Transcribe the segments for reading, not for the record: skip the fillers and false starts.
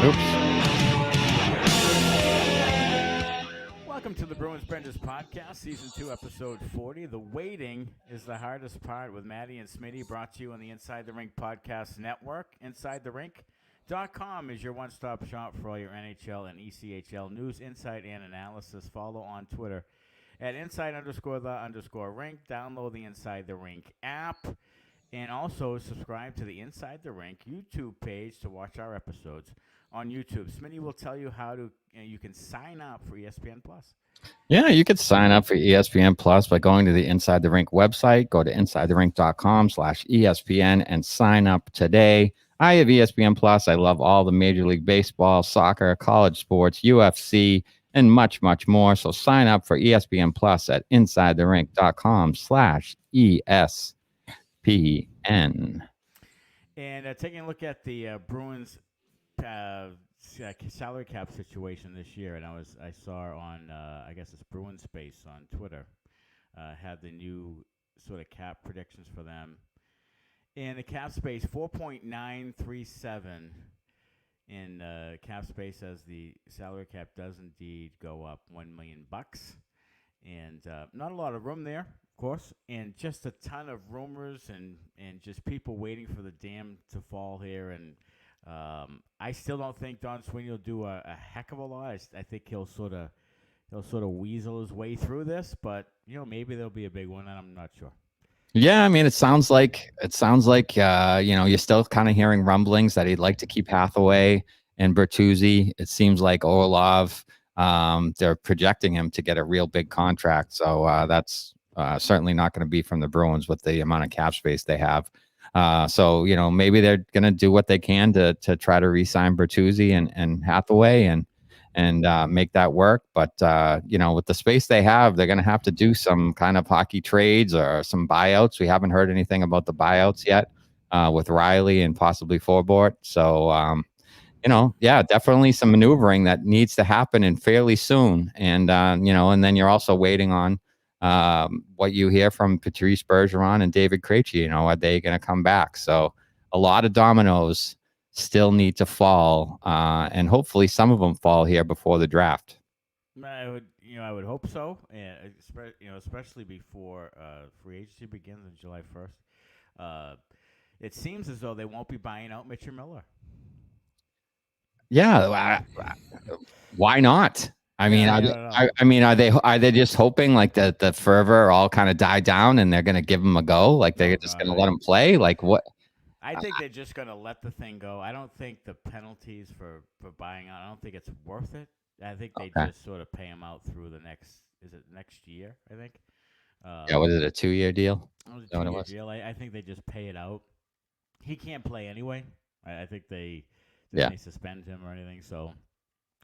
Oops. Welcome to the Bruins Benders Podcast, Season 2, Episode 40. The waiting is the hardest part with Maddie and Smitty, brought to you on the Inside the Rink Podcast Network. InsideTheRink.com is your one-stop shop for all your NHL and ECHL news, insight, and analysis. Follow on Twitter at inside_the_rink. Download the Inside the Rink app. And also subscribe to the Inside the Rink YouTube page to watch our episodes on YouTube. Smitty will tell you how to you can sign up for ESPN Plus. Yeah, you could sign up for ESPN Plus by going to the Inside the Rink website. Go to insidetherink.com/ESPN and sign up today. I have ESPN Plus. I love all the Major League Baseball, soccer, college sports, UFC, and much, much more. So sign up for ESPN Plus at insidetherink.com/ESPN. And taking a look at the Bruins salary cap situation this year, and I saw on I guess it's Bruins Space on Twitter had the new sort of cap predictions for them. And the cap space 4.937 in cap space as the salary cap does indeed go up $1 million, and not a lot of room there, of course, and just a ton of rumors and just people waiting for the dam to fall here. And I still don't think Don Sweeney will do a heck of a lot. I think he'll sort of weasel his way through this, but maybe there'll be a big one, and I'm not sure. Yeah, I mean, it sounds like you're still kind of hearing rumblings that he'd like to keep Hathaway and Bertuzzi. It seems like Orlov, they're projecting him to get a real big contract. So that's certainly not going to be from the Bruins with the amount of cap space they have. So maybe they're going to do what they can to try to re-sign Bertuzzi and Hathaway and make that work. But, with the space they have, they're going to have to do some kind of hockey trades or some buyouts. We haven't heard anything about the buyouts yet with Riley and possibly Forbort. So, definitely some maneuvering that needs to happen and fairly soon. And, and then you're also waiting on what you hear from Patrice Bergeron and David Krejci. Are they going to come back? So a lot of dominoes still need to fall, and hopefully some of them fall here before the draft. I would hope so, and especially before free agency begins on July 1st. It seems as though they won't be buying out Mitchell Miller. Yeah, why not? I mean, are they just hoping like the fervor all kind of die down and they're going to give him a go? Like they're just going to let him play? Like what? I think they're just going to let the thing go. I don't think the penalties for buying out, I don't think it's worth it. I think they just sort of pay him out through the next year, I think. Was it a 2-year deal? It was a 2-year deal. I think they just pay it out. He can't play anyway. I think they may suspend him or anything, so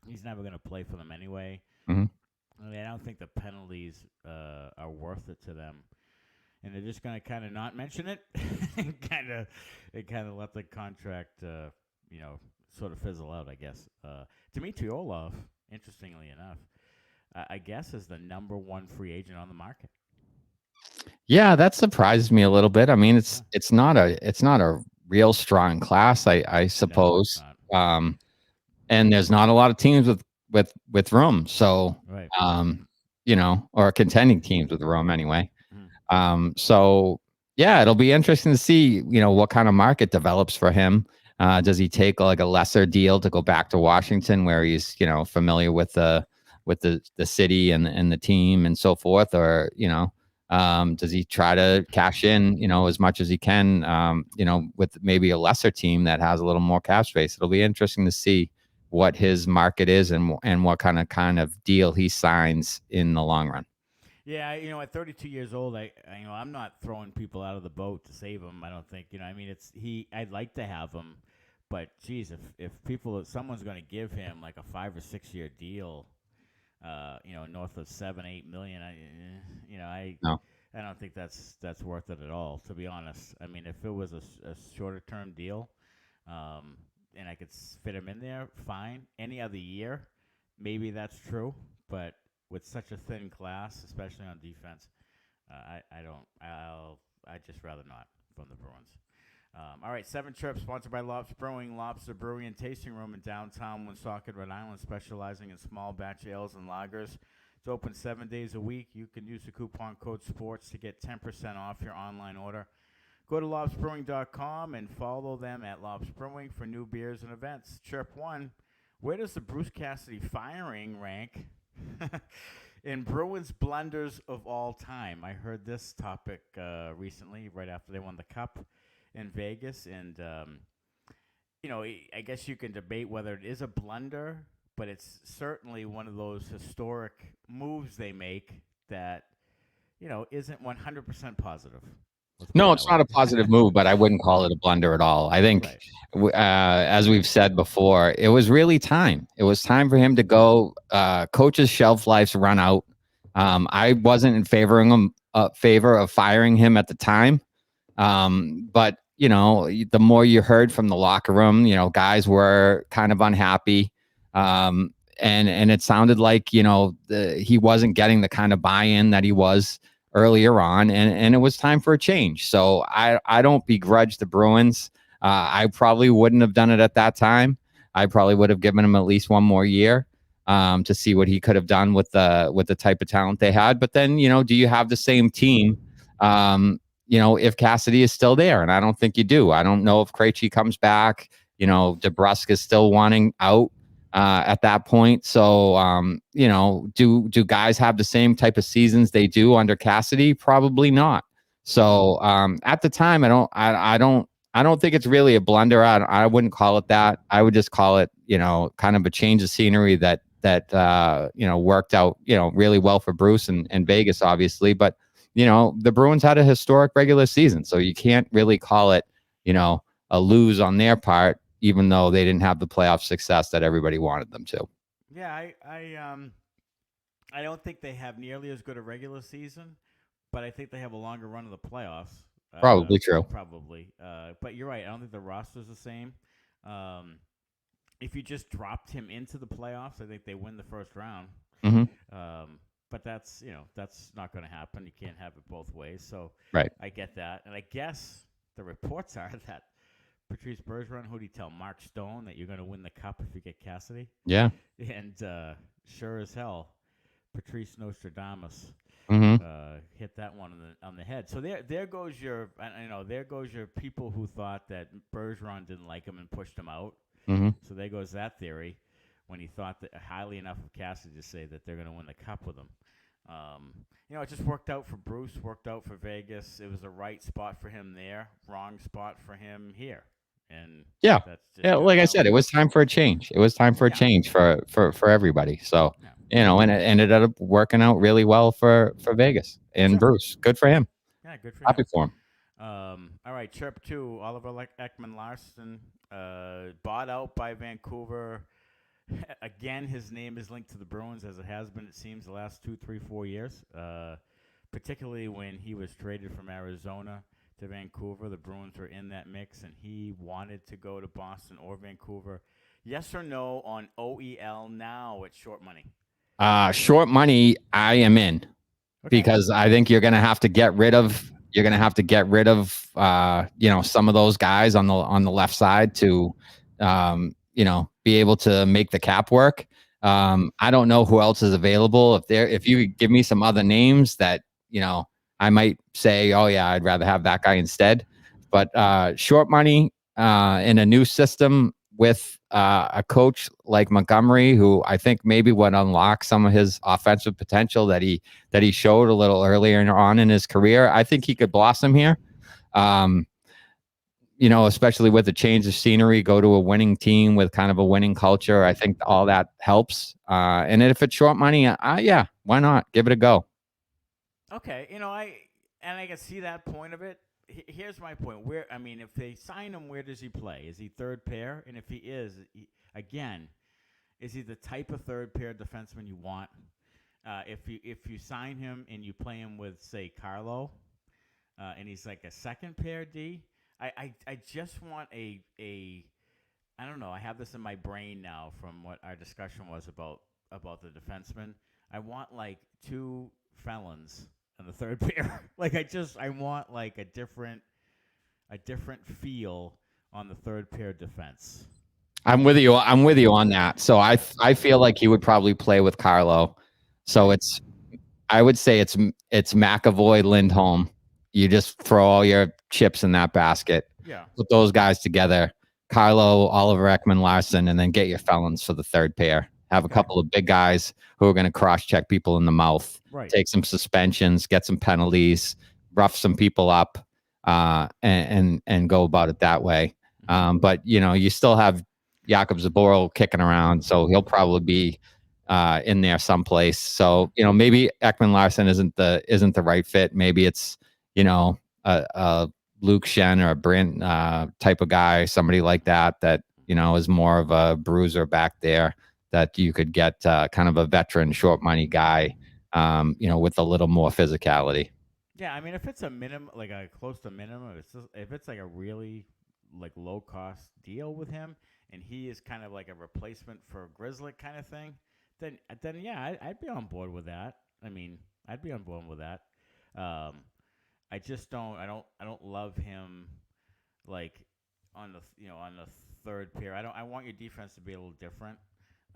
he's never going to play for them anyway. Mm-hmm. I don't think the penalties are worth it to them. And they're just going to kind of not mention it and kind of let the contract, sort of fizzle out, I guess. Dmitry Orlov, interestingly enough, I guess is the number one free agent on the market. Yeah, that surprises me a little bit. I mean, it's not a real strong class, I suppose. No, and there's not a lot of teams with room. So, right. Or contending teams with room anyway. So yeah, it'll be interesting to see, what kind of market develops for him. Does he take like a lesser deal to go back to Washington where he's, familiar with the city and the team and so forth? Or, does he try to cash in, as much as he can, with maybe a lesser team that has a little more cap space? It'll be interesting to see what his market is and what kind of deal he signs in the long run. Yeah, at 32 years old, I'm not throwing people out of the boat to save him. I don't think, I'd like to have him, but geez, if someone's going to give him like a 5 or 6 year deal, north of 7-8 million, I don't think that's worth it at all, to be honest. I mean, if it was a shorter term deal, and I could fit him in there, fine. Any other year, maybe that's true, but with such a thin class, especially on defense, I'd just rather not from the Bruins. All right, 7 Trips, sponsored by Lobster Brewing, Lobster Brewing and Tasting Room in downtown Woonsocket, Rhode Island, specializing in small batch ales and lagers. It's open 7 days a week. You can use the coupon code SPORTS to get 10% off your online order. Go to lobsterbrewing.com and follow them at Lobster Brewing for new beers and events. Chirp 1, where does the Bruce Cassidy firing rank in Bruins blunders of all time? I heard this topic recently, right after they won the Cup in Vegas, and I guess you can debate whether it is a blunder, but it's certainly one of those historic moves they make that isn't 100% positive. Let's put No, it that it's not a way. positive move, but I wouldn't call it a blunder at all. I think, Right. as we've said before, it was really time. It was time for him to go. Coach's shelf life's run out. I wasn't in favor of firing him at the time. But the more you heard from the locker room, guys were kind of unhappy. And it sounded like, he wasn't getting the kind of buy-in that he was earlier on, and it was time for a change. So I don't begrudge the Bruins. I probably wouldn't have done it at that time. I probably would have given him at least one more year to see what he could have done with the type of talent they had. But then, do you have the same team? If Cassidy is still there, and I don't think you do. I don't know if Krejci comes back. DeBrusk is still wanting out at that point. So, do guys have the same type of seasons they do under Cassidy? Probably not. So, at the time, I don't think it's really a blunder. I wouldn't call it that. I would just call it, kind of a change of scenery that worked out, really well for Bruce and Vegas, obviously. But the Bruins had a historic regular season, so you can't really call it, a lose on their part, even though they didn't have the playoff success that everybody wanted them to. Yeah, I don't think they have nearly as good a regular season, but I think they have a longer run of the playoffs. Probably true. Probably. But you're right. I don't think the roster's the same. If you just dropped him into the playoffs, I think they win the first round. Mm-hmm. But that's not going to happen. You can't have it both ways. So Right. I get that, and I guess the reports are that Patrice Bergeron, who did he tell Mark Stone that you're going to win the cup if you get Cassidy? Yeah. And sure as hell, Patrice Nostradamus hit that one on the head. So there goes your people who thought that Bergeron didn't like him and pushed him out. Mm-hmm. So there goes that theory when he thought that highly enough of Cassidy to say that they're going to win the cup with him. It just worked out for Bruce, worked out for Vegas. It was the right spot for him there, wrong spot for him here. And yeah, that's just like I said, it was time for a change. It was time for a change for everybody. So, and it ended up working out really well for Vegas and Bruce. Good for him. Yeah, good for Happy him. for him. All right, Chirp 2, Oliver Ekman-Larsson, bought out by Vancouver. Again, his name is linked to the Bruins, as it has been, it seems, the last 2, 3, 4 years, particularly when he was traded from Arizona to Vancouver. The Bruins were in that mix, and he wanted to go to Boston or Vancouver. Yes or no on OEL now at short money? Short money, I am in. Because I think you're going to have to get rid of some of those guys on the left side to be able to make the cap work. I don't know who else is available. If you give me some other names that I might say, oh yeah, I'd rather have that guy instead. But short money in a new system with a coach like Montgomery, who I think maybe would unlock some of his offensive potential that he showed a little earlier on in his career. I think he could blossom here. Especially with the change of scenery, go to a winning team with kind of a winning culture. I think all that helps. And if it's short money, yeah, why not? Give it a go. Okay. I can see that point of it. Here's my point. If they sign him, where does he play? Is he third pair? And if he is, is he the type of third pair defenseman you want? If you sign him and you play him with, say, Carlo, and he's like a second pair D, I just want a I don't know. I have this in my brain now from what our discussion was about the defenseman. I want like two felons in the third pair. I want like a different a different feel on the third pair defense. I'm with you. I'm with you on that. So I feel like he would probably play with Carlo. So Right. it's I would say it's McAvoy, Lindholm. You just throw all your chips in that basket. Yeah. Put those guys together. Carlo, Oliver Ekman, Larson, and then get your felons for the third pair. Have a Okay. couple of big guys who are going to cross check people in the mouth. Right. Take some suspensions, get some penalties, rough some people up, and go about it that way. But you still have Jakob Zaboral kicking around, so he'll probably be in there someplace. So maybe Ekman Larson isn't the right fit. Maybe it's a Luke Shen or a Brent type of guy, somebody like that is more of a bruiser back there that you could get kind of a veteran short money guy, with a little more physicality. Yeah, I mean, if it's a minimum, like a close to minimum, if it's like a really like low cost deal with him, and he is kind of like a replacement for Grizzly kind of thing, then yeah, I'd be on board with that. I mean, I'd be on board with that. Um, I just I don't love him like on the third pair. I want your defense to be a little different.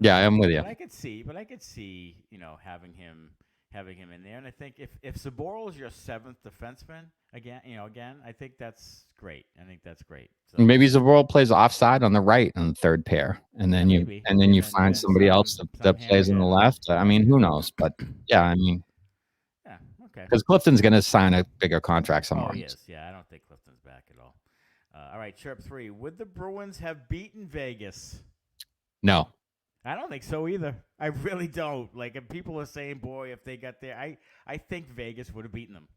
Yeah, I'm with you. But I could see having him in there. And I think if Saboro is your seventh defenseman again, I think that's great. I think that's great. So Maybe Zaboral plays offside on the right on the third pair, and yeah, then you maybe. and then And you then find then somebody else that plays on the hammerhead on left. I right. mean, who knows? But yeah, I mean, Yeah. Okay. because Clifton's going to sign a bigger contract Oh, somewhere he else. is. Yeah, I don't think Clifton's back at all. All right, Chirp 3. Would the Bruins have beaten Vegas? No, I don't think so either. I really don't. Like, if people are saying, boy, if they got there, I think Vegas would have beaten them.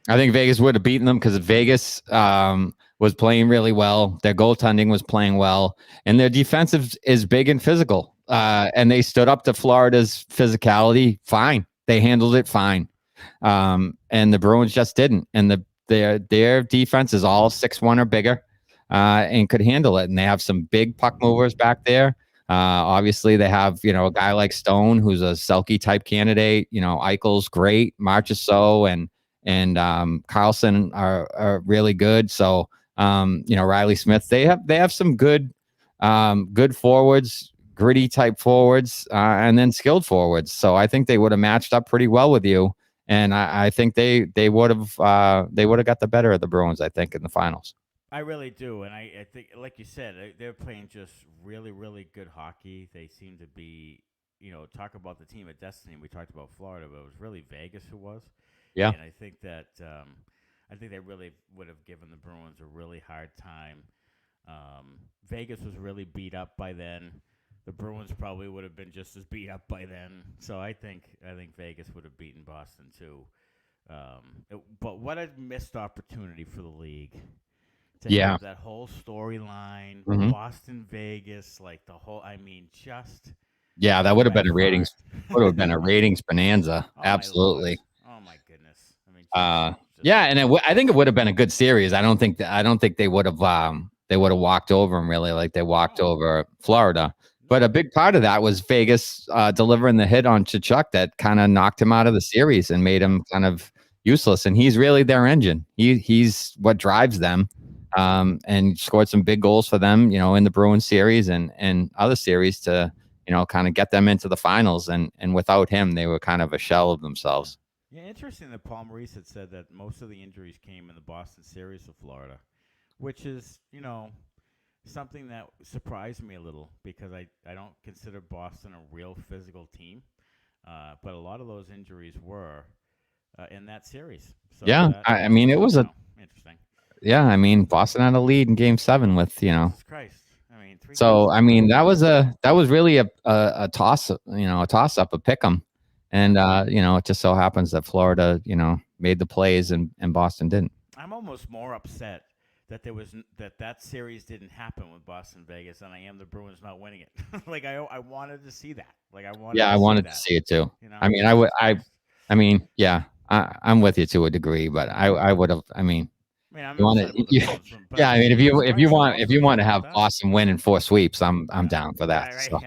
I think Vegas would have beaten them because Vegas was playing really well. Their goaltending was playing well, and their defensive is big and physical. And they stood up to Florida's physicality fine. They handled it fine. And the Bruins just didn't. And their defense is all 6'1" or bigger, and could handle it. And they have some big puck movers back there. Obviously, they have a guy like Stone, who's a Selke type candidate. Eichel's great, Marchessault and Carlson are really good. So Riley Smith, they have some good forwards, gritty type forwards, and then skilled forwards. So I think they would have matched up pretty well with you. And I think they would have got the better of the Bruins, I think, in the finals. I really do. And I think, like you said, they're playing just really, really good hockey. They seem to be, talk about the team of destiny. We talked about Florida, but it was really Vegas who was. Yeah. And I think they really would have given the Bruins a really hard time. Vegas was really beat up by then. The Bruins probably would have been just as beat up by then. So I think Vegas would have beaten Boston too. But what a missed opportunity for the league to Yeah. have that whole storyline, Mhm. Boston, Vegas, like the whole. I mean, just Yeah, that the would have been red a ratings heart. would have been a ratings bonanza. Oh my lord! Absolutely. Oh my goodness! I mean, just Yeah, and I think it would have been a good series. I don't think they would have walked over them really like they walked no, over Florida. But a no. big part of that was Vegas delivering the hit on Chichuk that kind of knocked him out of the series and made Yep. him kind of useless. And he's really their engine. He's what drives them. And scored some big goals for them, in the Bruins series and other series to, kind of get them into the finals. And without him, they were kind of a shell of Yeah. themselves. Yeah, interesting that Paul Maurice had said that most of the injuries came in the Boston series of Florida, which is, something that surprised me a little because I don't consider Boston a real physical team. But a lot of those injuries were in that series. So Yeah, I mean, it was a interesting. yeah. I mean, Boston had a lead in Game 7 with. Jesus Christ. I mean, three goals So to I one. mean, that was really a toss, a toss up, a pick 'em, and it just so happens that Florida, made the plays and Boston didn't. I'm almost more upset that that series didn't happen with Boston Vegas than I am the Bruins not winning it. Like I wanted to see that. Like I wanted Yeah, I to see wanted to that. see it too. I mean, Jesus Christ. I mean, yeah, I'm with you to a degree, but I would have. I mean, I mean, I'm you want upset to, about the Bruins, but yeah. I I mean, mean, if you Jesus if you Christ, I'm want if also you want upset to have about that. Boston win in 4 sweeps, I'm Yeah. down for that. Yeah, right. So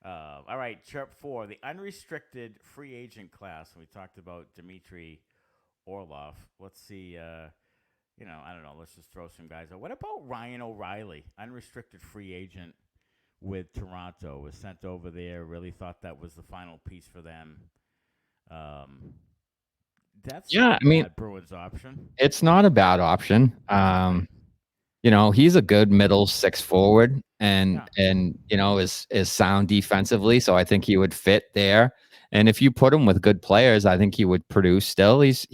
Yeah. All right, chart 4, the unrestricted free agent class. We talked about Dmitry Orlov. Let's see. I don't know. Let's just throw some guys out. What about Ryan O'Reilly, unrestricted free agent with Toronto? Was sent over there. Really thought that was the final piece for them. Um, that's not Yeah, a I mean, bad Bruins option. it's not a bad option. Right. He's a good middle six forward Yeah. and is sound defensively. So I think he would fit there. And if you put him with good players, I think he would produce still. He's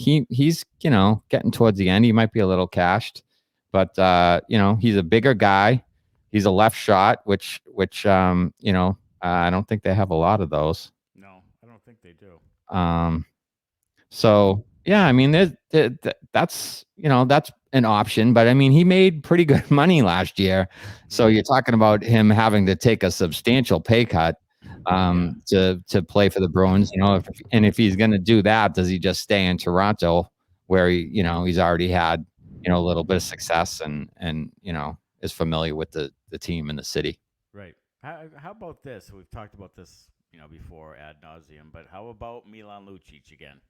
getting towards the end. He might be a little cashed, but he's a bigger guy. He's a left shot, which I don't think they have a lot of those. No, I don't think they do. Um, so yeah, I mean, that's an option, but I mean, he made pretty good money last year. So Yeah. you're talking about him having to take a substantial pay cut Yeah. to play for the Bruins. If he's going to do that, does he just stay in Toronto where he's already had a little bit of success and is familiar with the team and the city. Right. How about this? We've talked about this, before ad nauseum, but how about Milan Lucic again?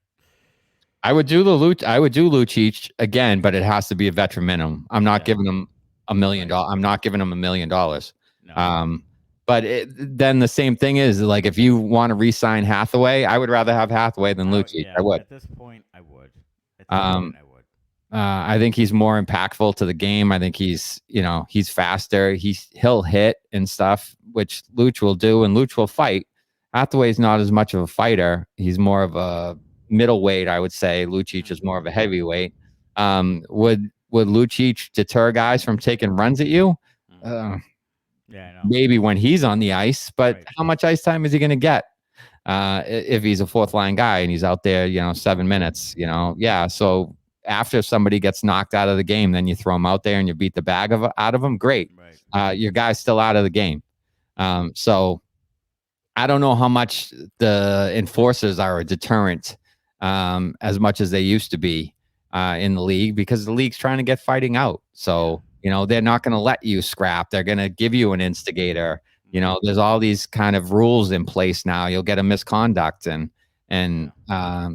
I would do Lucic again, but it has to be a veteran minimum. I'm not Yeah. giving him $1 million. Right. I'm not giving him $1 million. No. But then the same thing is like if you want to re-sign Hathaway, I would rather have Hathaway than Lucic. Yeah. I would. At this point, I would. At this Um, point, I would. I think he's more impactful to the game. I think he's faster. He'll hit and stuff, which Luch will do, and Luch will fight. Hathaway's not as much of a fighter. He's more of a middleweight, I would say. Lucic is more of a heavyweight. Would Lucic deter guys from taking runs at you? Yeah, I know. Maybe when he's on the ice, but Right. how much ice time is he going to get? If he's a fourth line guy and he's out there, 7 minutes, yeah. So after somebody gets knocked out of the game, then you throw him out there and you beat the bag out of him. Great. Right. Your guy's still out of the game. So I don't know how much the enforcers are a deterrent as much as they used to be in the league because the league's trying to get fighting out. So, they're not going to let you scrap. They're going to give you an instigator. There's all these kind of rules in place now. You'll get a misconduct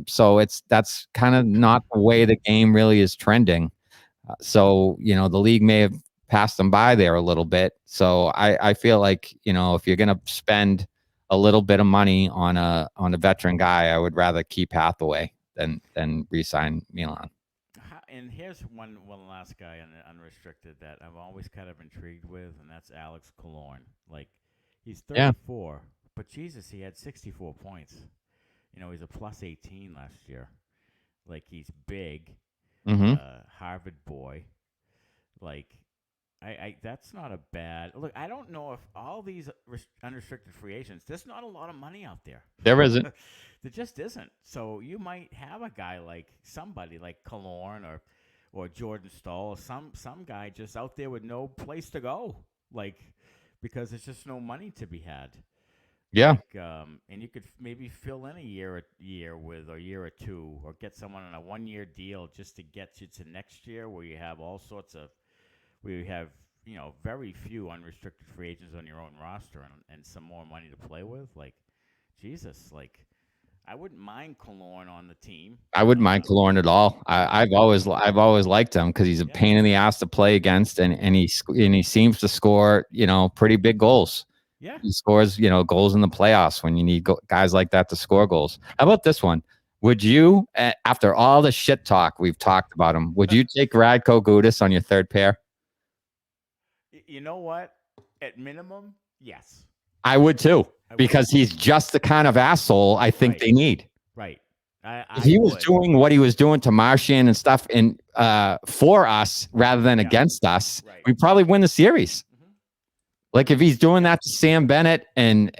so that's kind of not the way the game really is trending. So, the league may have passed them by there a little bit. So I feel like, if you're going to spend a little bit of money on a veteran guy, I would rather keep Hathaway than re-sign Milan. And here's one last guy unrestricted that I'm always kind of intrigued with, and that's Alex Killorn. Like, he's 34, but Jesus, he had 64 points. He's a plus 18 last year. Like, he's big, Harvard boy. Like, I that's not a bad look. I don't know if all these unrestricted free agents. There's not a lot of money out there. There isn't. There just isn't. So you might have a guy like somebody like Killorn or Jordan Stahl or some guy just out there with no place to go, like because there's just no money to be had. Yeah. And you could maybe fill in a year with or year or two, or get someone on a 1-year deal just to get you to next year, where you have all sorts of. We have, very few unrestricted free agents on your own roster and some more money to play with. Like, Jesus, like, I wouldn't mind Killorn on the team. I wouldn't mind Killorn at all. I've always liked him because he's a pain in the ass to play against, and he seems to score, pretty big goals. Yeah. He scores, goals in the playoffs when you need guys like that to score goals. How about this one? Would you, after all the shit talk we've talked about him, would you take Radko Gudas on your third pair? You know what? At minimum, yes. I would too, because he's just the kind of asshole I think they need. Right. If he was doing what he was doing to Marchand and stuff for us rather than against us, we probably win the series. Mm-hmm. Like if he's doing that to Sam Bennett and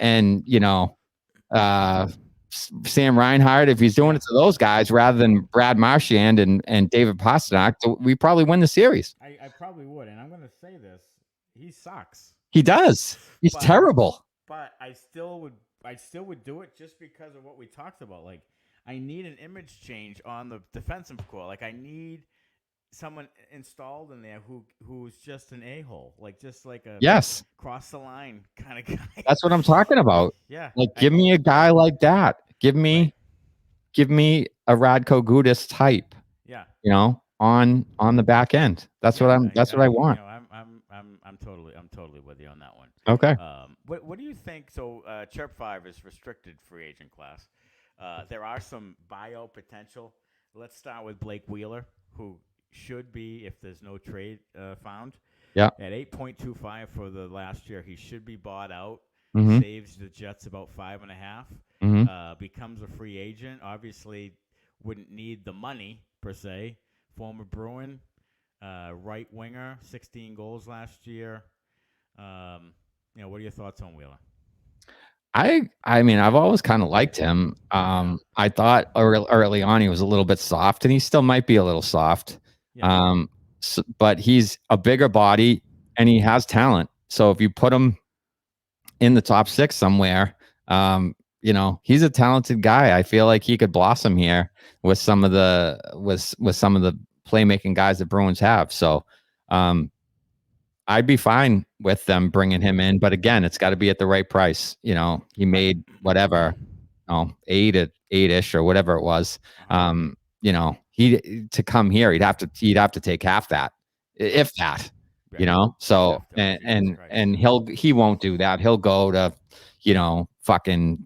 Sam Reinhart, if he's doing it to those guys rather than Brad Marchand and David Pastrnak, we probably win the series. I probably would, and I'm going to say this. He sucks. He does. He's terrible. But I still would do it just because of what we talked about. Like, I need an image change on the defensive core. Like, I need someone installed in there who's just an a-hole. Like, just like a cross the line kind of guy. That's what I'm talking about. Yeah. Like, give me a guy like that. Give me a Radko Gudas type. Yeah. on the back end. That's what I want. I'm totally with you on that one. Okay. What do you think? So, Chirp 5 is restricted free agent class. There are some buyout potential. Let's start with Blake Wheeler, who should be, if there's no trade found, Yeah. at 8.25 for the last year. He should be bought out. Mm-hmm. Saves the Jets about 5.5. Mm-hmm. Becomes a free agent. Obviously, wouldn't need the money per se. Former Bruin, right winger, 16 goals last year. What are your thoughts on Wheeler? I mean, I've always kind of liked him. I thought early on he was a little bit soft, and he still might be a little soft. Yeah. But he's a bigger body and he has talent. So if you put him in the top 6 somewhere, he's a talented guy. I feel like he could blossom here with some of the with some of the playmaking guys that Bruins have. So I'd be fine with them bringing him in, but again, it's got to be at the right price. He made whatever, 8-ish or whatever it was. He to come here, he'd have to take half that, if that. So and he won't do that. He'll go to, fucking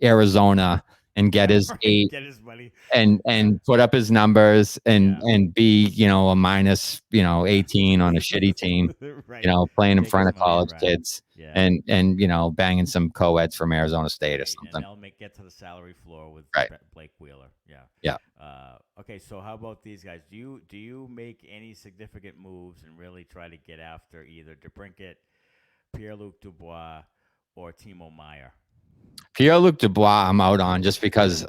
Arizona and get his 8 get his money and put up his numbers and be, a minus, 18 on a shitty team, right. Playing in Take front his of money college and run. kids Yeah. and banging some co-eds from Arizona State or something. And they'll get to the salary floor with Right. Blake Wheeler. Yeah. Yeah. Okay, so how about these guys? Do you make any significant moves and really try to get after either DeBrincat, Pierre-Luc Dubois, or Timo Meier? Pierre-Luc Dubois, I'm out on just because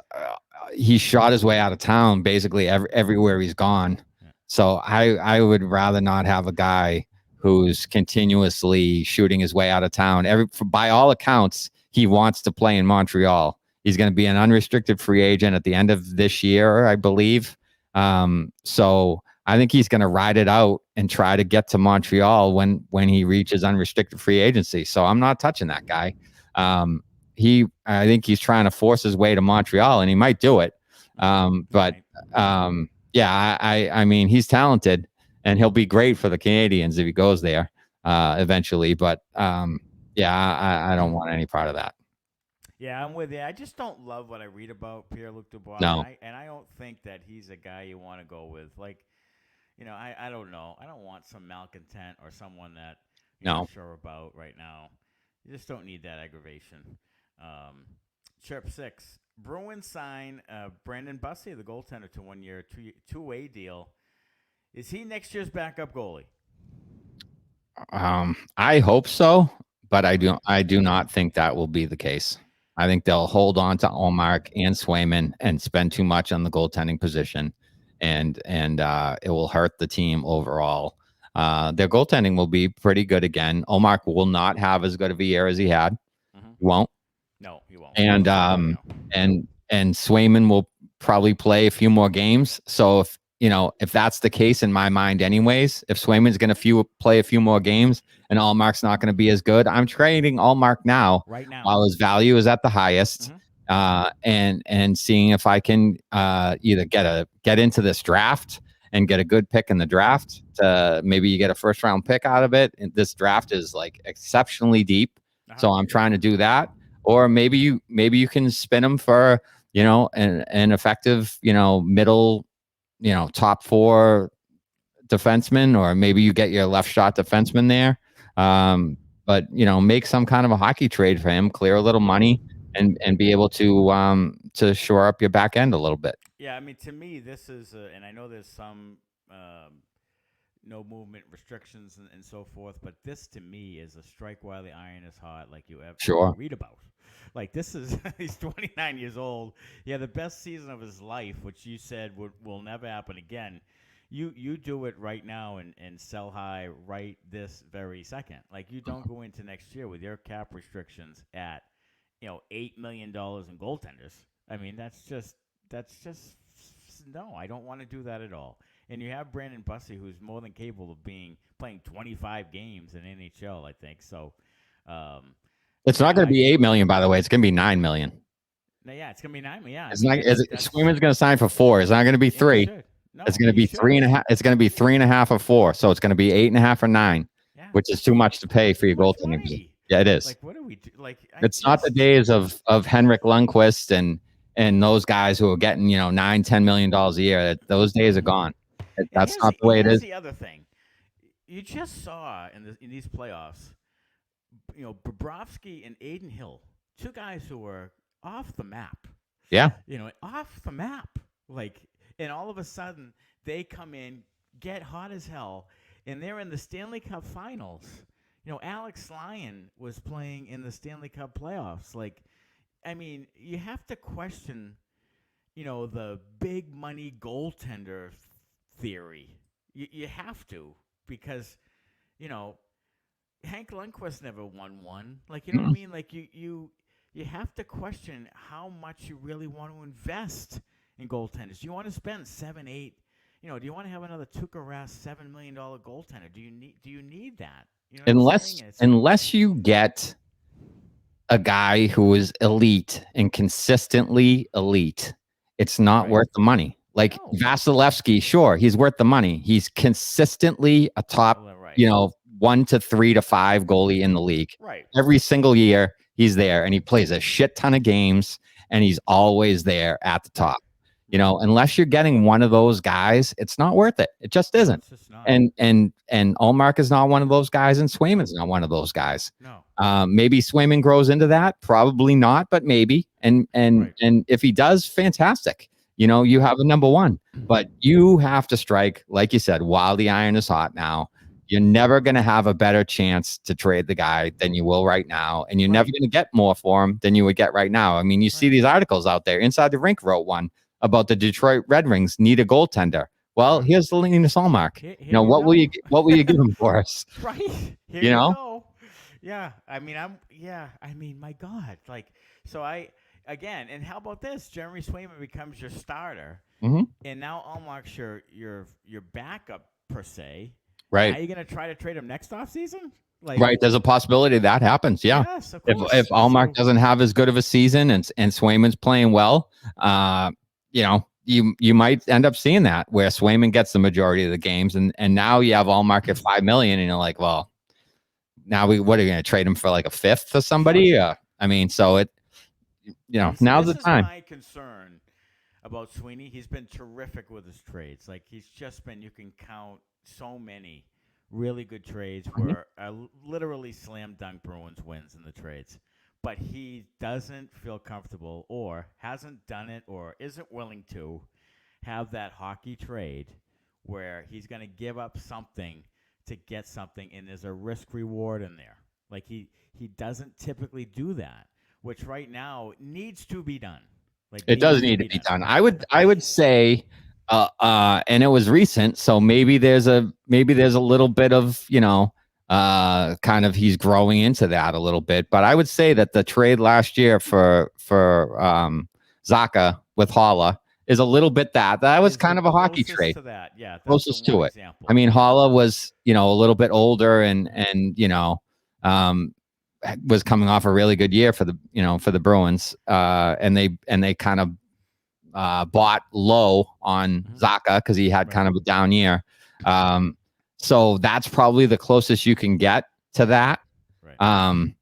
he shot his way out of town basically everywhere he's gone. Yeah. So I would rather not have a guy who's continuously shooting his way out of town. By all accounts, he wants to play in Montreal. He's going to be an unrestricted free agent at the end of this year, I believe. So I think he's going to ride it out and try to get to Montreal when he reaches unrestricted free agency. So I'm not touching that guy. I think he's trying to force his way to Montreal, and he might do it. I mean, he's talented, and he'll be great for the Canadians if he goes there eventually. But I don't want any part of that. Yeah, I'm with you. I just don't love what I read about Pierre-Luc Dubois. No. And I don't think that he's a guy you want to go with. Like, I don't know. I don't want some malcontent or someone that you're not sure about right now. You just don't need that aggravation. Chirp 6. Bruins sign Brandon Bussey, the goaltender, to 1 year, two-way deal. Is he next year's backup goalie? I hope so, but I do not think that will be the case. I think they'll hold on to Ullmark and Swayman and spend too much on the goaltending position, and it will hurt the team overall. Their goaltending will be pretty good again. Ullmark will not have as good of a year as he had. Mm-hmm. He won't. No, he won't. And Swayman will probably play a few more games. So if that's the case in my mind, anyways, if Swayman's going to play a few more games and Ullmark's not going to be as good, I'm trading Ullmark right now while his value is at the highest, and seeing if I can either get into this draft and get a good pick in the draft. Maybe you get a first round pick out of it. And this draft is like exceptionally deep, so I'm trying to do that. Or maybe you can spin him for an effective middle top 4 defenseman, or maybe you get your left shot defenseman there. But make some kind of a hockey trade for him, clear a little money, and be able to shore up your back end a little bit. Yeah, I mean, to me, this is, and I know there's some no movement restrictions and so forth, but this to me is a strike while the iron is hot, like you ever read about. Like, this is, he's 29 years old. Yeah, the best season of his life, which you said will never happen again. You do it right now and sell high right this very second. Like, you don't go into next year with your cap restrictions at, $8 million in goaltenders. I mean, that's just no, I don't want to do that at all. And you have Brandon Bussey, who's more than capable of playing 25 games in NHL, I think. So, it's not going to be $8 million, by the way. It's going to be $9 million. Yeah, it's going to be $9 million. Yeah, Swayman's going to sign for 4. It's not going to be 3. It's going to be 3.5. It's going to be 3.5 or 4. So it's going to be 8.5 or 9, which is too much to pay for your goaltending position. Yeah, it is. Like, what do we do? Like, it's not the days of Henrik Lundqvist and those guys who are getting $9-10 million a year. Those days are gone. That's not the way it is. The other thing you just saw in these playoffs, Bobrovsky and Aiden Hill, two guys who were off the map. Yeah. Off the map. Like, and all of a sudden they come in, get hot as hell, and they're in the Stanley Cup Finals. Alex Lyon was playing in the Stanley Cup playoffs. Like, I mean, you have to question, the big money goaltender theory. You have to, because, Hank Lundqvist never won one. Like, you know what I mean? Like, you have to question how much you really want to invest in goaltenders. Do you want to spend 7, 8? Do you want to have another Tuukka Rask $7 million goaltender? Do you need that? Unless you get a guy who is elite and consistently elite, it's not worth the money. Like Vasilevsky, sure, he's worth the money. He's consistently a top, 1 to 3 to 5 goalie in the league. Right. Every single year he's there, and he plays a shit ton of games, and he's always there at the top. Unless you're getting one of those guys, it's not worth it. It just isn't. It's just not. And Ullmark is not one of those guys, and Swayman's not one of those guys. No. Maybe Swayman grows into that. Probably not, but maybe. And if he does, fantastic. You have a number one. But you have to strike, like you said, while the iron is hot now. You're never going to have a better chance to trade the guy than you will right now. And you're never going to get more for him than you would get right now. I mean, you see these articles out there. Inside the Rink wrote one about the Detroit Red Wings need a goaltender. Well, here's the Linus Ullmark. What will you give him for us? Right. Here you go. Yeah. I mean, my God. Like, so and how about this? Jeremy Swayman becomes your starter. Mm-hmm. And now Ullmark's your backup per se. Right. Are you going to try to trade him next offseason? Right. There's a possibility that happens. Yeah. Yes, of course. If Ullmark doesn't have as good of a season and Swayman's playing well, you might end up seeing that where Swayman gets the majority of the games, and now you have Ullmark at $5 million, and you're like, well, now what are you going to trade him for, like a fifth or somebody? I mean, so now's the time. My concern about Sweeney. He's been terrific with his trades. Like, he's just been. You can count so many really good trades where literally slam dunk Bruins wins in the trades. But he doesn't feel comfortable or hasn't done it or isn't willing to have that hockey trade where he's going to give up something to get something, and there's a risk reward in there. Like, he doesn't typically do that, which right now needs to be done. Like, it does need to be done. I would say, and it was recent, so maybe there's a little bit of kind of he's growing into that a little bit. But I would say that the trade last year for Zacha with Holla is a little bit that was kind of a hockey trade. To that. Yeah, closest to it. Example. I mean, Holla was a little bit older and was coming off a really good year for the Bruins, and they kind of bought low on Zacha because he had kind of a down year. So that's probably the closest you can get to that. Right.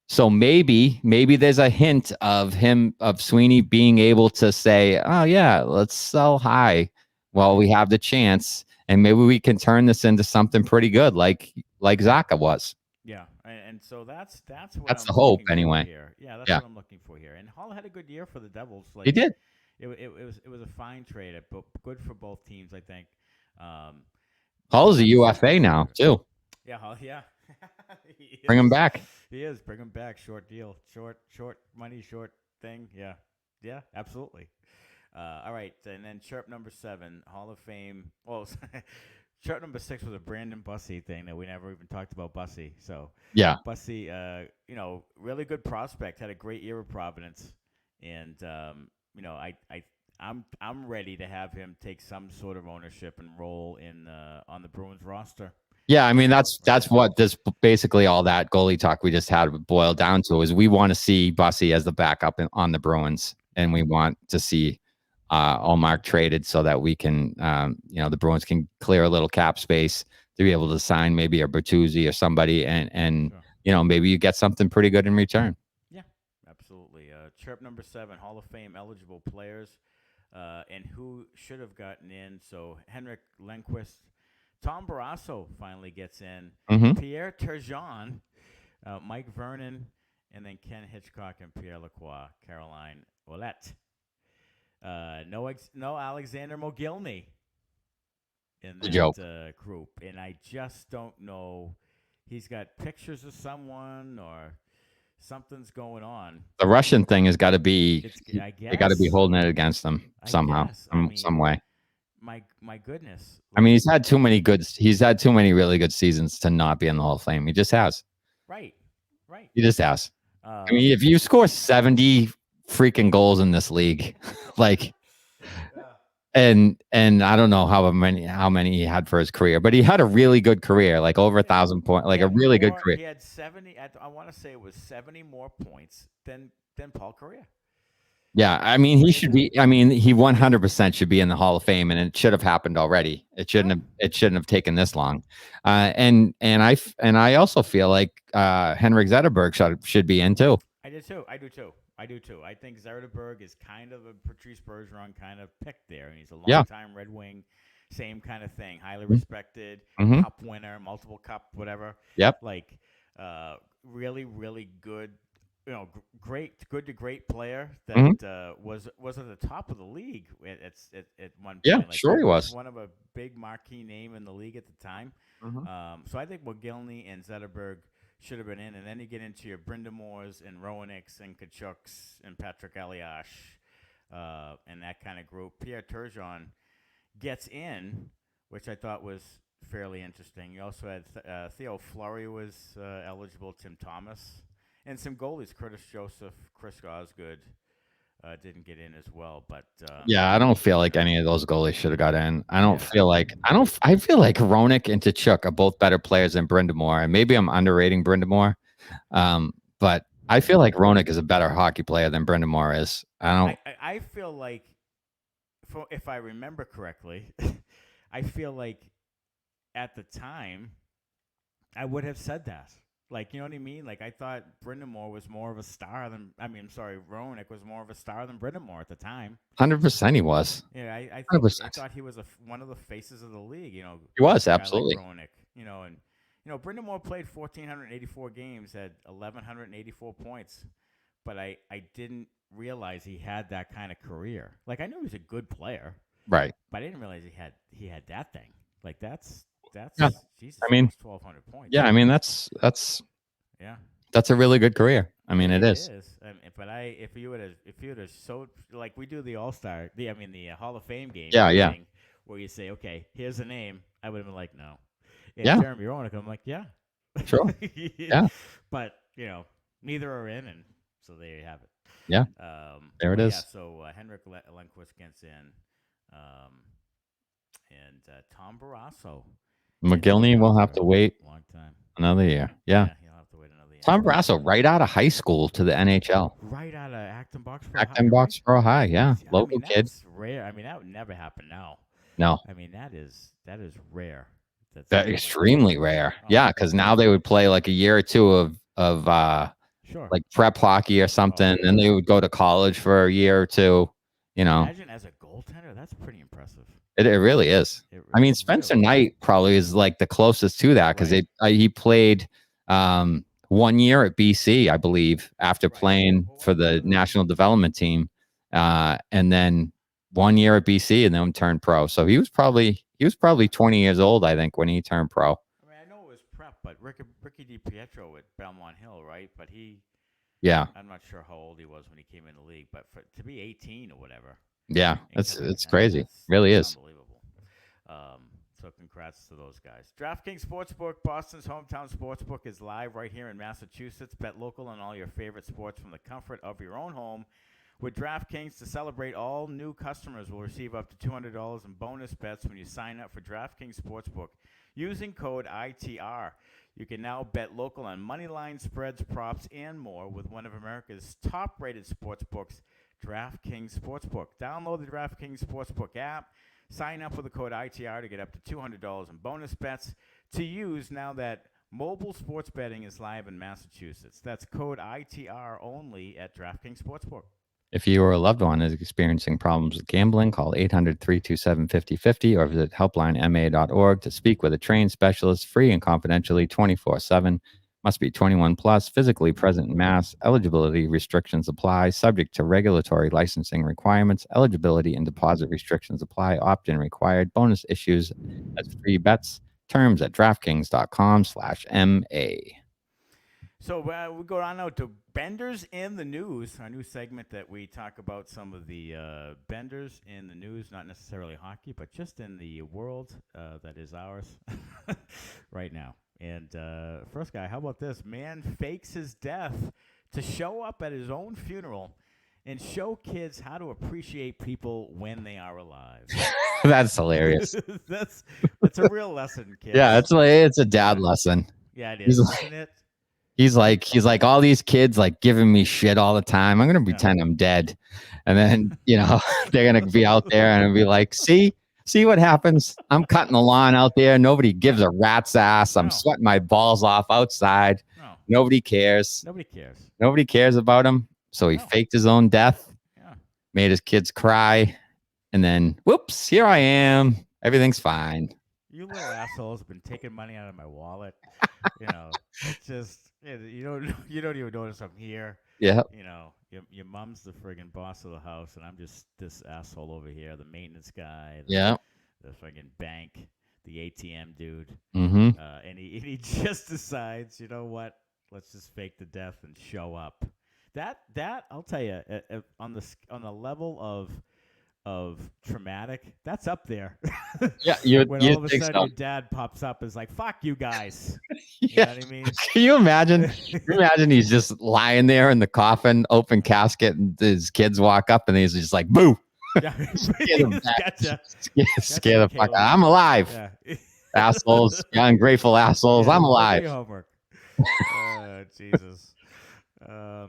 So maybe there's a hint of Sweeney being able to say, oh yeah, let's sell high while we have the chance, and maybe we can turn this into something pretty good, like Zacha was. Yeah, and so that's the hope anyway. Here. Yeah, that's what I'm looking for here. And Hall had a good year for the Devils. Like, he did. It was a fine trade, but good for both teams, I think. Hall's a UFA now too. Yeah, Hall. Yeah. Bring him back. He is. Bring him back. Short deal. Short money. Short thing. Yeah. Yeah. Absolutely. All right, and then chirp number 7, Hall of Fame. Well, chirp number 6 was a Brandon Bussey thing that we never even talked about Bussey. So yeah, Bussey, really good prospect. Had a great year with Providence, and I'm ready to have him take some sort of ownership and role in on the Bruins roster. Yeah, I mean that's what this basically all that goalie talk we just had boiled down to is we want to see Bussey as the backup on the Bruins, and we want to see Allmark traded so that we can, the Bruins can clear a little cap space to be able to sign maybe a Bertuzzi or somebody, and Sure. maybe you get something pretty good in return. Yeah, absolutely. Chirp number 7, Hall of Fame eligible players, and who should have gotten in. So Henrik Lundqvist, Tom Barrasso finally gets in, Mm-hmm. Pierre Turgeon, Mike Vernon, and then Ken Hitchcock and Pierre Lacroix, Caroline Ouellette. No Alexander Mogilny in The joke. that group, and I just don't know. He's got pictures of someone or something's going on. The Russian thing has got to be. I guess They got to be holding it against them I somehow, guess. I mean, some way. my goodness. I mean, he's had too many really good seasons to not be in the Hall of Fame. He just has. Right. He just has. I mean, if you score 70 freaking goals in this league, like, and I don't know how many he had for his career, but he had a really good career, like over 1,000 points, like a really good career. He had 70. I want to say it was 70 more points than Paul Correa. Yeah, I mean, he should be. I mean, he 100% should be in the Hall of Fame, and it should have happened already. It shouldn't have taken this long. And I also feel like Henrik Zetterberg should be in too. I do too. I think Zetterberg is kind of a Patrice Bergeron kind of pick there, and he's a long-time Red Wing, same kind of thing, highly respected, cup winner, multiple cup, whatever. Yep. Like, really, really good. Good to great player that was at the top of the league at one point. Yeah, like, sure he was. One of a big marquee name in the league at the time. So I think Mogilny and Zetterberg should have been in, and then you get into your Brindamores and Rowanicks and Kachuks and Patrick Eliash and that kind of group. Pierre Turgeon gets in, which I thought was fairly interesting. You also had Theo Fleury was eligible, Tim Thomas. And some goalies, Curtis Joseph, Chris Osgood, didn't get in as well. But yeah, I don't feel like any of those goalies should have got in. I feel like Hronek and Tkachuk are both better players than Brindamore, and maybe I'm underrating Brindamore. But I feel like Hronek is a better hockey player than Brindamore is. I feel like, if I remember correctly, I feel like at the time I would have said that. Like, you know what I mean? Like, I thought Brindamore was more of a star than, Hronek was more of a star than Brindamore at the time. 100% he was. Yeah, I thought he was one of the faces of the league, He was, absolutely. Like Hronek, and Brindamore played 1,484 games, had 1,184 points, but I didn't realize he had that kind of career. Like, I knew he was a good player. Right. But I didn't realize he had that thing. Like, that's yeah. Jesus, I mean, 1,200 points. Yeah, I mean that's a really good career. I mean, it is. But if you would have so, like, we do the All-Star, the Hall of Fame game. Yeah. Thing, where you say, okay, here's a name, I would have been like, no. And yeah. Jeremy Roenick, I'm like, yeah. Sure. Yeah. But neither are in, and so there you have it. Yeah. There it is. Yeah. So Henrik Lundqvist gets in, and Tom Barrasso. Mogilny will have to wait another year. Yeah. He'll have to wait another year. Tom Barrasso, right out of high school to the NHL. Right out of Acton Box Pro High, yeah. Local kid. That's rare. I mean, that would never happen now. No. I mean, that is rare. That's extremely rare. Yeah, because now they would play like a year or two of like prep hockey or something, and they would go to college for a year or two. Imagine as a goaltender, that's pretty impressive. It really is. I mean, Spencer Knight probably is like the closest to that because he played 1 year at BC, I believe, after playing for the national development team, and then 1 year at BC, and then turned pro. So he was probably 20 years old, I think, when he turned pro. I mean, I know it was prep, but Ricky DiPietro at Belmont Hill, right? But I'm not sure how old he was when he came in the league, but to be 18 or whatever. Yeah, it's crazy. Really is. Unbelievable. So congrats to those guys. DraftKings Sportsbook, Boston's hometown sportsbook, is live right here in Massachusetts. Bet local on all your favorite sports from the comfort of your own home. With DraftKings, to celebrate, all new customers will receive up to $200 in bonus bets when you sign up for DraftKings Sportsbook using code ITR. You can now bet local on money line, spreads, props, and more with one of America's top-rated sportsbooks, DraftKings Sportsbook. Download the DraftKings Sportsbook app. Sign up with the code ITR to get up to $200 in bonus bets to use now that mobile sports betting is live in Massachusetts. That's code ITR only at DraftKings Sportsbook. If you or a loved one is experiencing problems with gambling, call 800-327-5050 or visit helplinema.org to speak with a trained specialist, free and confidentially 24/7. Must be 21 plus, physically present in Mass. Eligibility restrictions apply, subject to regulatory licensing requirements. Eligibility and deposit restrictions apply. Opt-in required. Bonus issues as free bets. Terms at DraftKings.com/MA. So we go on now to Benders in the News, our new segment that we talk about some of the benders in the news, not necessarily hockey, but just in the world that is ours right now. And first guy, how about this? Man fakes his death to show up at his own funeral and show kids how to appreciate people when they are alive. That's hilarious. That's a real lesson, kids. Yeah, it's a dad lesson. Yeah, it is, isn't it? He's like all these kids like giving me shit all the time. I'm gonna pretend I'm dead, and then they're gonna be out there and be like, see what happens. I'm cutting the lawn out there. Nobody gives a rat's ass. I'm sweating my balls off outside. No. Nobody cares. Nobody cares About him. So he faked his own death. Yeah. Made his kids cry, and then whoops, here I am. Everything's fine. You little assholes have been taking money out of my wallet. It's just. You don't even notice I'm here. Yeah. Your mom's the friggin' boss of the house, and I'm just this asshole over here, the maintenance guy. The friggin' bank, the ATM dude. Mm-hmm. And he just decides, you know what? Let's just fake the death and show up. That I'll tell you, on the level of traumatic, that's up there. Yeah, when all of a sudden your dad pops up and is like, "Fuck you guys." You know what I mean? Can you imagine? He's just lying there in the coffin, open casket, and his kids walk up and he's just like, "Boo!" Yeah. Scare the fuck out. I'm alive. Yeah. Assholes, ungrateful assholes. I'm alive. Homework. Jesus.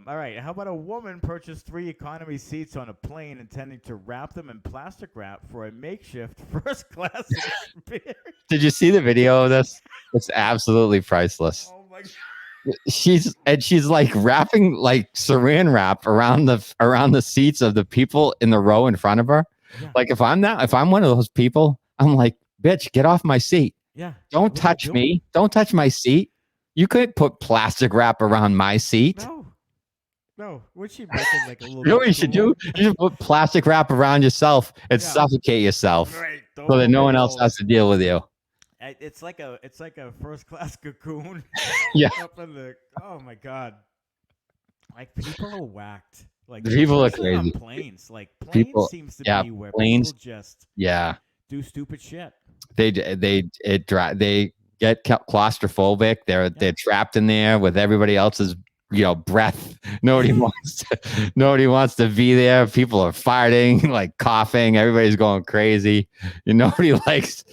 All right. How about a woman purchased 3 economy seats on a plane intending to wrap them in plastic wrap for a makeshift first class experience? Did you see the video of this? It's absolutely priceless. Oh my God. She's like wrapping like saran wrap around the seats of the people in the row in front of her. Yeah. Like if I'm one of those people, I'm like, bitch, get off my seat. Yeah. Don't touch me. Don't touch my seat. You couldn't put plastic wrap around my seat. No. What's she making like a little? You know what you should do? You should put plastic wrap around yourself and suffocate yourself, right. So that no one else has to deal with you. It's like a first class cocoon. Yeah. Up in the. Oh my God. Like people are whacked. Like people are crazy. On planes, like planes seems to be where people just do stupid shit. They get claustrophobic. They're trapped in there with everybody else's breath. Nobody wants to be there. People are farting, like coughing. Everybody's going crazy. Nobody likes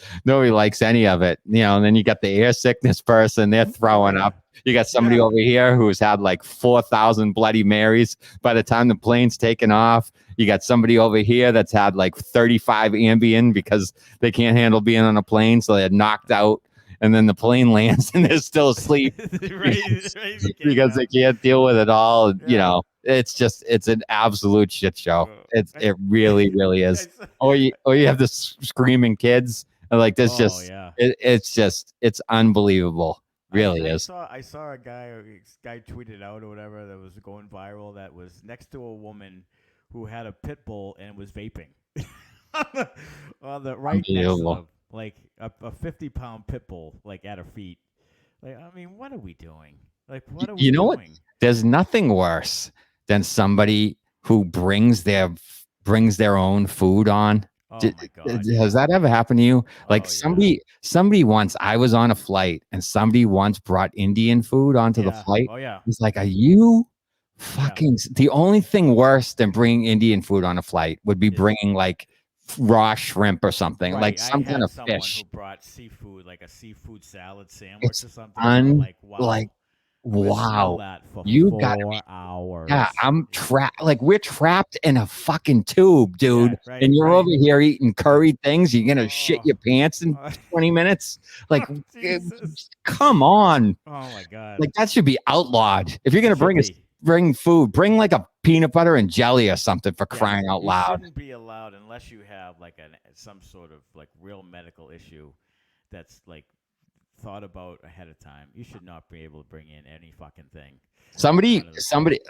any of it. And then you got the air sickness person. They're throwing up. You got somebody over here who's had like 4,000 Bloody Marys by the time the plane's taken off. You got somebody over here that's had like 35 Ambien because they can't handle being on a plane, so they're knocked out. And then the plane lands and they're still asleep because they can't deal with it all. Yeah. It's an absolute shit show. It really, really is. Or you have the screaming kids. Like this it's unbelievable. Really is. I saw a guy tweeted out or whatever that was going viral that was next to a woman who had a pit bull and was vaping on the right next to them. Like a 50-pound pit bull, like at her feet. Like, I mean, what are we doing? Like, what are we doing? What? There's nothing worse than somebody who brings their own food on. Oh my God! Has that ever happened to you? Like somebody once. I was on a flight and somebody once brought Indian food onto the flight. Oh yeah. It's like, are you fucking? The only thing worse than bringing Indian food on a flight would be bringing like raw shrimp or something, like some kind of fish. Who brought seafood, like a seafood salad sandwich or something. Like, wow. I'm gonna smell Wow. that for You got 4 hours. Yeah, I'm trapped. Like we're trapped in a fucking tube, dude. Yeah, right, And you're right. over here eating curry things. You're gonna shit Oh, your pants in 20 minutes. Like, Jesus. come on. Oh my God. Like that should be outlawed. If you're It gonna should be. bring food, bring like a peanut butter and jelly or something for Yeah, crying out you loud. shouldn't be allowed unless you have like some sort of like real medical issue that's like thought about ahead of time. You should not be able to bring in any fucking thing. Somebody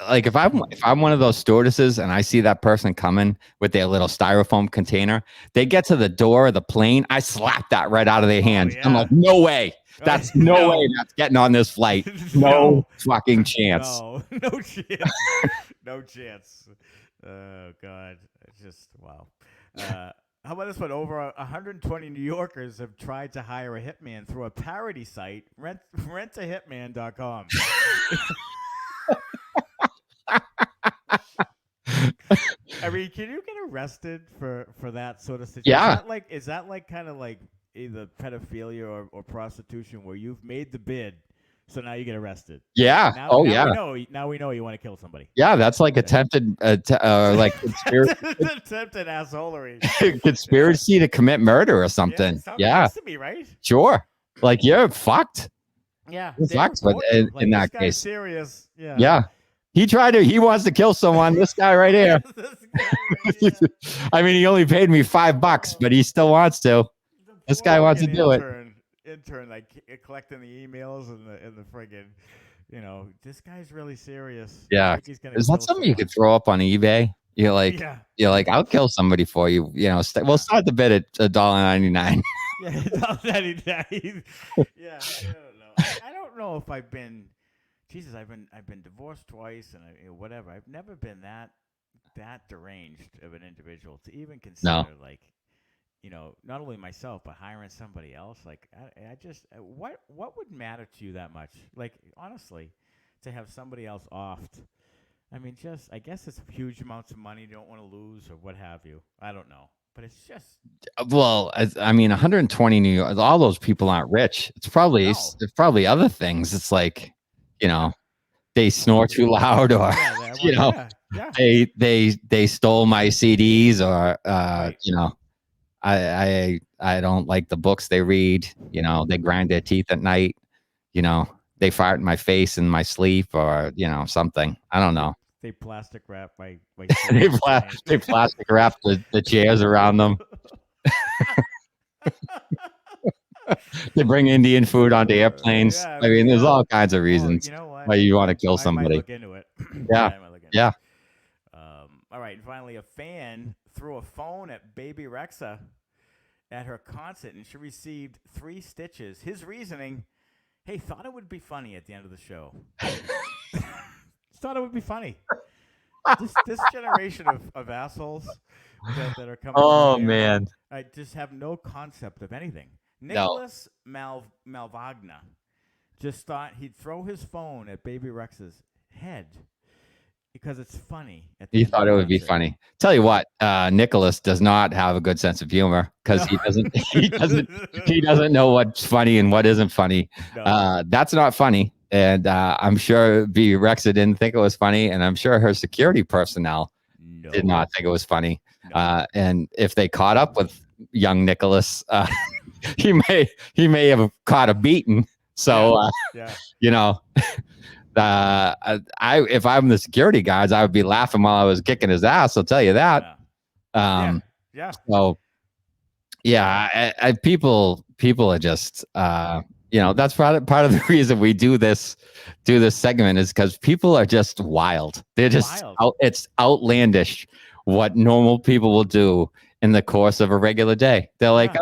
like if I'm one of those stewardesses and I see that person coming with their little styrofoam container, they get to the door of the plane, I slap that right out of their hands. I'm like, no way. That's no way that's getting on this flight. No fucking chance. No chance. No chance. Oh God, it's just wow. How about this one? Over 120 New Yorkers have tried to hire a hitman through a parody site, rentahitman.com. I mean, can you get arrested for that sort of situation? Yeah. Is that like kind of like either pedophilia or prostitution where you've made the bid, so now you get arrested? Yeah. Now yeah. Now we know you want to kill somebody. Yeah, that's like attempted like Attempted assholery. conspiracy to commit murder or something. Yeah. Has to be, right? Sure. Like you're fucked. Yeah. You're fucked in that this case. Serious. Yeah. Yeah. He wants to kill someone. This guy right here. I mean, he only paid me $5, but he still wants to. This guy wants to do it. Intern, like collecting the emails and the friggin', this guy's really serious. Yeah. Is that something you could throw up on eBay? You're like, I'll kill somebody for you. We'll start the bid at $1.99. Yeah, $1.99. Yeah, I don't know if I've been. Jesus, I've been divorced twice and whatever. I've never been that deranged of an individual to even consider not only myself but hiring somebody else. Like I just what would matter to you that much? Like honestly, to have somebody else offed. I mean, I guess it's huge amounts of money you don't want to lose or what have you. I don't know, but it's just. Well, I mean, 120 New York. All those people aren't rich. It's probably other things. It's like. They snore too loud, or they stole my CDs, or I don't like the books they read. They grind their teeth at night. They fart in my face in my sleep, or something. I don't know. They plastic wrap my they plastic wrap the chairs around them. They bring Indian food onto airplanes. I mean, there's all kinds of reasons why you want to kill somebody. I might look into it. Yeah. All right. And finally, a fan threw a phone at Baby Rexha at her concert, and she received 3 stitches. His reasoning: hey, thought it would be funny at the end of the show. Thought it would be funny. This generation of assholes that are coming. Oh man! I just have no concept of anything. Nicholas Malvagna just thought he'd throw his phone at Baby Rex's head because it's funny. He thought it would be funny. Tell you what, Nicholas does not have a good sense of humor because he doesn't know what's funny and what isn't funny. No. That's not funny, and I'm sure Baby Rexa didn't think it was funny, and I'm sure her security personnel did not think it was funny. No. And if they caught up with young Nicholas, he may have caught a beating. So if I'm the security guards, I would be laughing while I was kicking his ass. I'll tell you that. So people are just that's part of the reason we do this segment is because people are just wild. They're just it's outlandish what normal people will do in the course of a regular day. They're like,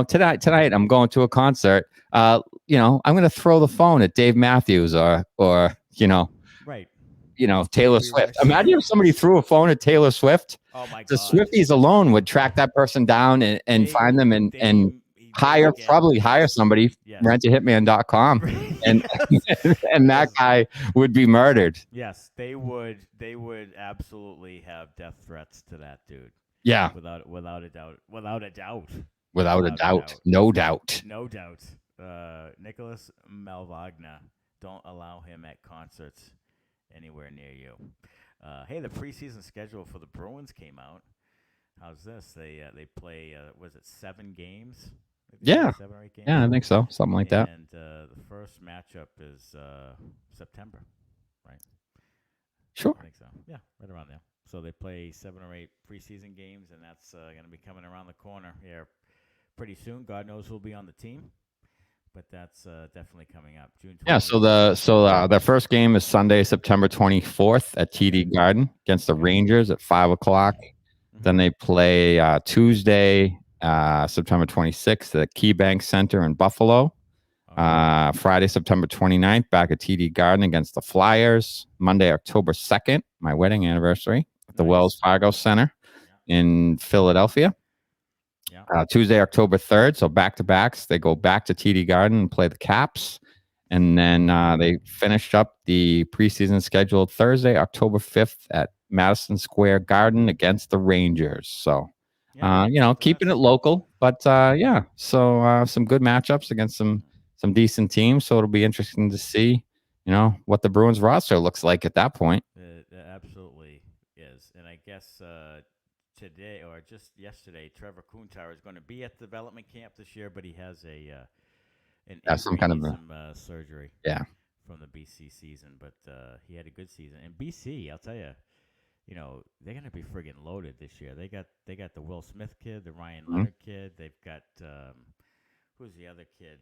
tonight I'm going to a concert. I'm going to throw the phone at Dave Matthews or right. Taylor Swift. Imagine if somebody threw a phone at Taylor Swift. Oh my God. The Swifties alone would track that person down and find them and hire somebody, rentahitman.com, and that guy would be murdered. Yes, they would absolutely have death threats to that dude. Yeah. Without a doubt. No doubt. Nicholas Malvagna. don't allow him at concerts anywhere near you. Hey, the preseason schedule for the Bruins came out. How's this? They play was it 7 games? I think they Yeah. play 7 or 8 games. Yeah, I think so. Something like that. And the first matchup is September, right? Sure. I think so. Yeah, right around there. So they play 7 or 8 preseason games, and that's going to be coming around the corner here pretty soon. God knows who'll be on the team, but that's definitely coming up. June 20th. Yeah, so the first game is Sunday, September 24th at TD Garden against the Rangers at 5:00. Then they play Tuesday, September 26th at KeyBank Center in Buffalo. Friday, September 29th, back at TD Garden against the Flyers. Monday, October 2nd, my wedding anniversary at the Wells Fargo Center in Philadelphia. Tuesday, October 3rd, so back-to-backs. They go back to TD Garden and play the Caps. And then they finished up the preseason scheduled Thursday, October 5th at Madison Square Garden against the Rangers. So, keeping it local. But, so some good matchups against some decent teams. So it'll be interesting to see, what the Bruins roster looks like at that point. It absolutely is. And I guess today or just yesterday, Trevor Kuntar is going to be at development camp this year, but he has an some kind of some surgery. Yeah. From the BC season, but he had a good season. And BC, I'll tell you, they're going to be friggin' loaded this year. They got the Will Smith kid, the Ryan Leonard kid. They've got who's the other kid?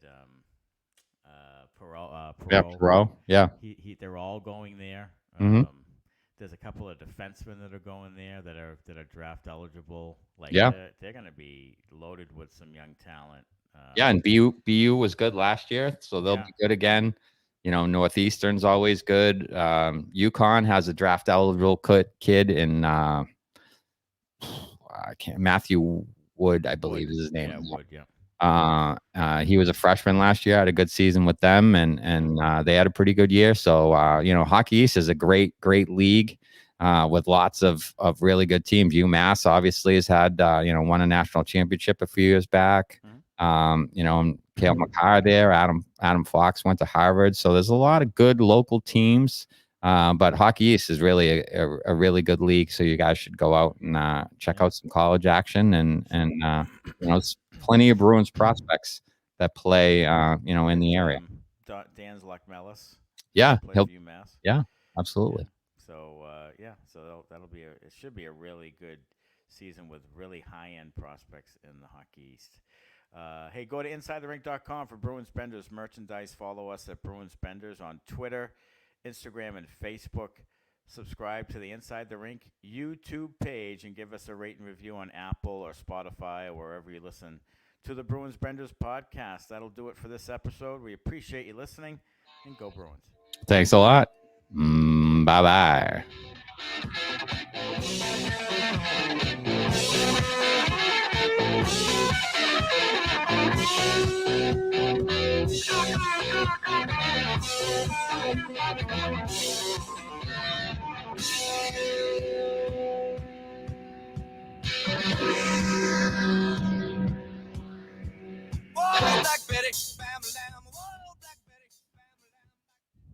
Perot. Yeah, Perot. Yeah. They're all going there. There's a couple of defensemen that are going there that are draft eligible. They're going to be loaded with some young talent. And BU was good last year, so they'll be good again. Northeastern's always good. UConn has a draft eligible kid in Matthew Wood, I believe is his name. Yeah, Wood. Yeah. He was a freshman last year, had a good season with them, and they had a pretty good year. So Hockey East is a great league with lots of really good teams. UMass obviously has had won a national championship a few years back. Cale McCarr there. Adam Fox went to Harvard. So there's a lot of good local teams. But Hockey East is really a really good league. So you guys should go out and check out some college action and there's plenty of Bruins prospects that play in the area. Dan's Lockmellis. Yeah, plays for UMass. Yeah, absolutely. Yeah. So that'll be it should be a really good season with really high end prospects in the Hockey East. Hey, go to InsideTheRink.com for Bruins Benders merchandise. Follow us at Bruins Benders on Twitter, Instagram, and Facebook. Subscribe to the Inside the Rink YouTube page and give us a rate and review on Apple or Spotify or wherever you listen to the Bruins Benders podcast. That'll do it for this episode. We appreciate you listening, and go Bruins. Thanks a lot. Bye-bye.